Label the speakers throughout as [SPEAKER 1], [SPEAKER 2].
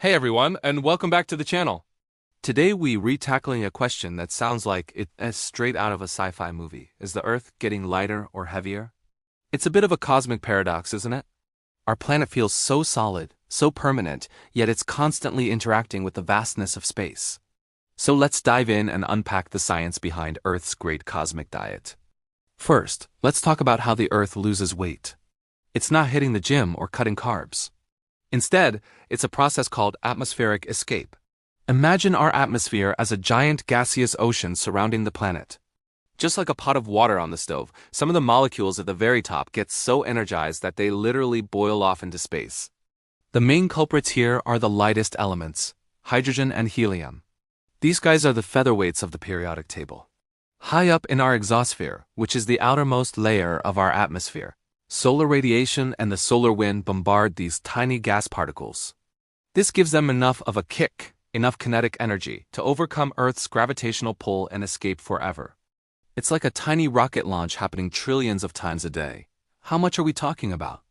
[SPEAKER 1] Hey everyone, and welcome back to the channel. Today we re-tackling a question that sounds like it is straight out of a sci-fi movie. Is the Earth getting lighter or heavier? It's a bit of a cosmic paradox, isn't it? Our planet feels so solid, so permanent, yet it's constantly interacting with the vastness of space. So let's dive in and unpack the science behind Earth's great cosmic diet. First, let's talk about how the Earth loses weight. It's not hitting the gym or cutting carbs. Instead, it's a process called atmospheric escape. Imagine our atmosphere as a giant gaseous ocean surrounding the planet. Just like a pot of water on the stove, some of the molecules at the very top get so energized that they literally boil off into space. The main culprits here are the lightest elements, hydrogen and helium. These guys are the featherweights of the periodic table. High up in our exosphere, which is the outermost layer of our atmosphere, solar radiation and the solar wind bombard these tiny gas particles. This gives them enough of a kick, enough kinetic energy, to overcome Earth's gravitational pull and escape forever. It's like a tiny rocket launch happening trillions of times a day. How much are we talking about?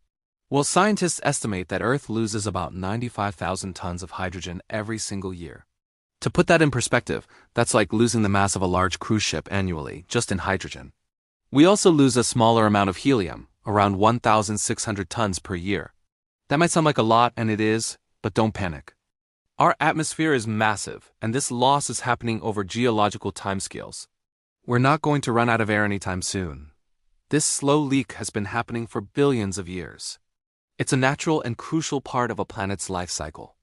[SPEAKER 1] Well, scientists estimate that Earth loses about 95,000 tons of hydrogen every single year. To put that in perspective, that's like losing the mass of a large cruise ship annually, just in hydrogen. We also lose a smaller amount of helium, around 1,600 tons per year. That might sound like a lot, and it is, but don't panic. Our atmosphere is massive, and this loss is happening over geological timescales. We're not going to run out of air anytime soon. This slow leak has been happening for billions of years. It's a natural and crucial part of a planet's life cycle.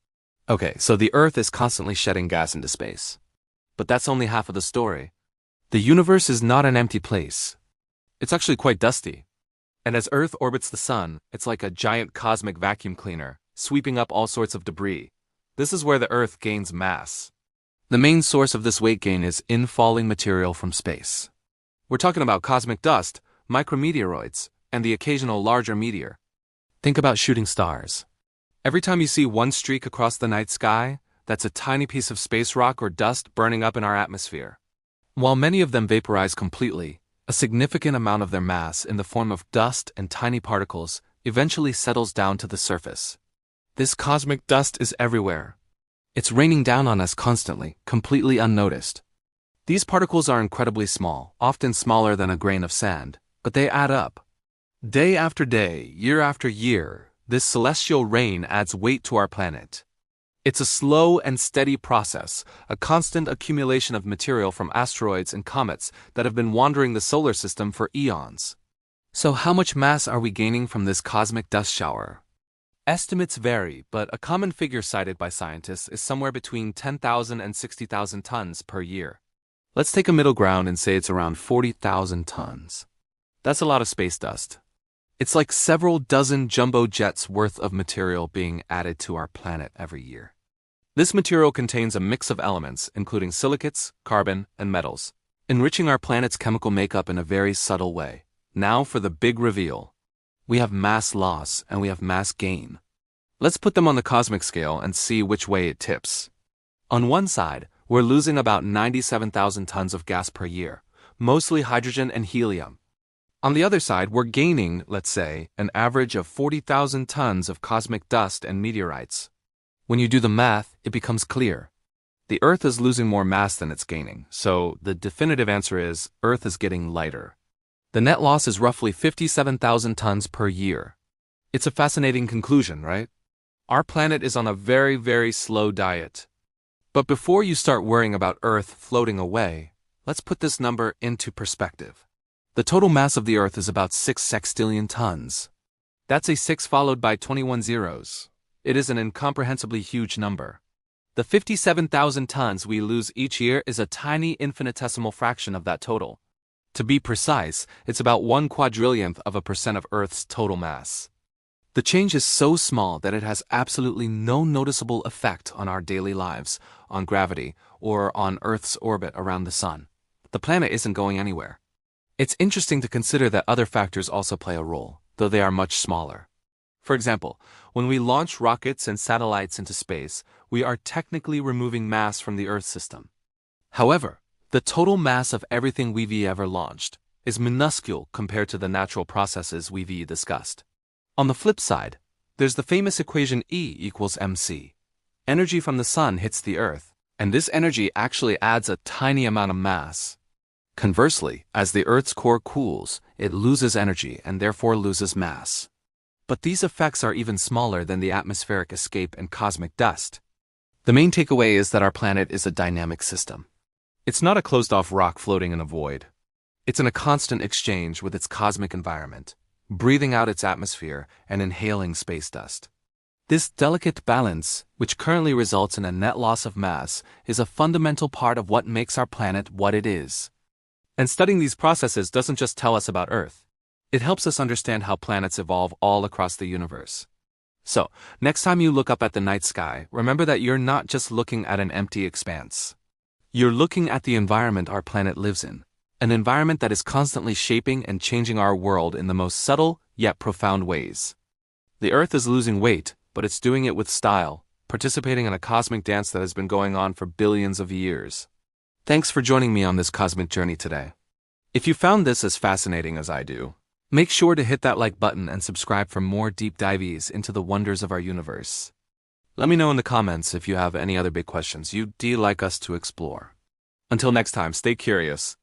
[SPEAKER 1] Okay, so the Earth is constantly shedding gas into space. But that's only half of the story. The universe is not an empty place. It's actually quite dusty. And as Earth orbits the Sun, it's like a giant cosmic vacuum cleaner, sweeping up all sorts of debris. This is where the Earth gains mass. The main source of this weight gain is infalling material from space. We're talking about cosmic dust, micrometeoroids, and the occasional larger meteor. Think about shooting stars. Every time you see one streak across the night sky, that's a tiny piece of space rock or dust burning up in our atmosphere. While many of them vaporize completely, a significant amount of their mass, in the form of dust and tiny particles, eventually settles down to the surface. This cosmic dust is everywhere. It's raining down on us constantly, completely unnoticed. These particles are incredibly small, often smaller than a grain of sand, but they add up. Day after day, year after year, this celestial rain adds weight to our planet. It's a slow and steady process, a constant accumulation of material from asteroids and comets that have been wandering the solar system for eons. So how much mass are we gaining from this cosmic dust shower? Estimates vary, but a common figure cited by scientists is somewhere between 10,000 and 60,000 tons per year. Let's take a middle ground and say it's around 40,000 tons. That's a lot of space dust. It's like several dozen jumbo jets worth of material being added to our planet every year. This material contains a mix of elements, including silicates, carbon, and metals, enriching our planet's chemical makeup in a very subtle way. Now for the big reveal. We have mass loss and we have mass gain. Let's put them on the cosmic scale and see which way it tips. On one side, we're losing about 97,000 tons of gas per year, mostly hydrogen and helium. On the other side, we're gaining, let's say, an average of 40,000 tons of cosmic dust and meteorites. When you do the math, it becomes clear. The Earth is losing more mass than it's gaining, so the definitive answer is Earth is getting lighter. The net loss is roughly 57,000 tons per year. It's a fascinating conclusion, right? Our planet is on a very, very slow diet. But before you start worrying about Earth floating away, let's put this number into perspective. The total mass of the Earth is about 6 sextillion tons. That's a 6 followed by 21 zeros. It is an incomprehensibly huge number. The 57,000 tons we lose each year is a tiny infinitesimal fraction of that total. To be precise, it's about 1/4,000,000th of a percent of Earth's total mass. The change is so small that it has absolutely no noticeable effect on our daily lives, on gravity, or on Earth's orbit around the Sun. The planet isn't going anywhere. It's interesting to consider that other factors also play a role, though they are much smaller. For example, when we launch rockets and satellites into space, we are technically removing mass from the Earth system. However, the total mass of everything we've ever launched is minuscule compared to the natural processes we've discussed. On the flip side, there's the famous equation E equals mc. Energy from the sun hits the Earth, and this energy actually adds a tiny amount of mass. Conversely, as the Earth's core cools, it loses energy and therefore loses mass. But these effects are even smaller than the atmospheric escape and cosmic dust. The main takeaway is that our planet is a dynamic system. It's not a closed-off rock floating in a void. It's in a constant exchange with its cosmic environment, breathing out its atmosphere and inhaling space dust. This delicate balance, which currently results in a net loss of mass, is a fundamental part of what makes our planet what it is. And studying these processes doesn't just tell us about Earth. It helps us understand how planets evolve all across the universe. So, next time you look up at the night sky, remember that you're not just looking at an empty expanse. You're looking at the environment our planet lives in, an environment that is constantly shaping and changing our world in the most subtle yet profound ways. The Earth is losing weight, but it's doing it with style, participating in a cosmic dance that has been going on for billions of years. Thanks for joining me on this cosmic journey today. If you found this as fascinating as I do, make sure to hit that like button and subscribe for more deep dives into the wonders of our universe. Let me know in the comments if you have any other big questions you'd like us to explore. Until next time, stay curious,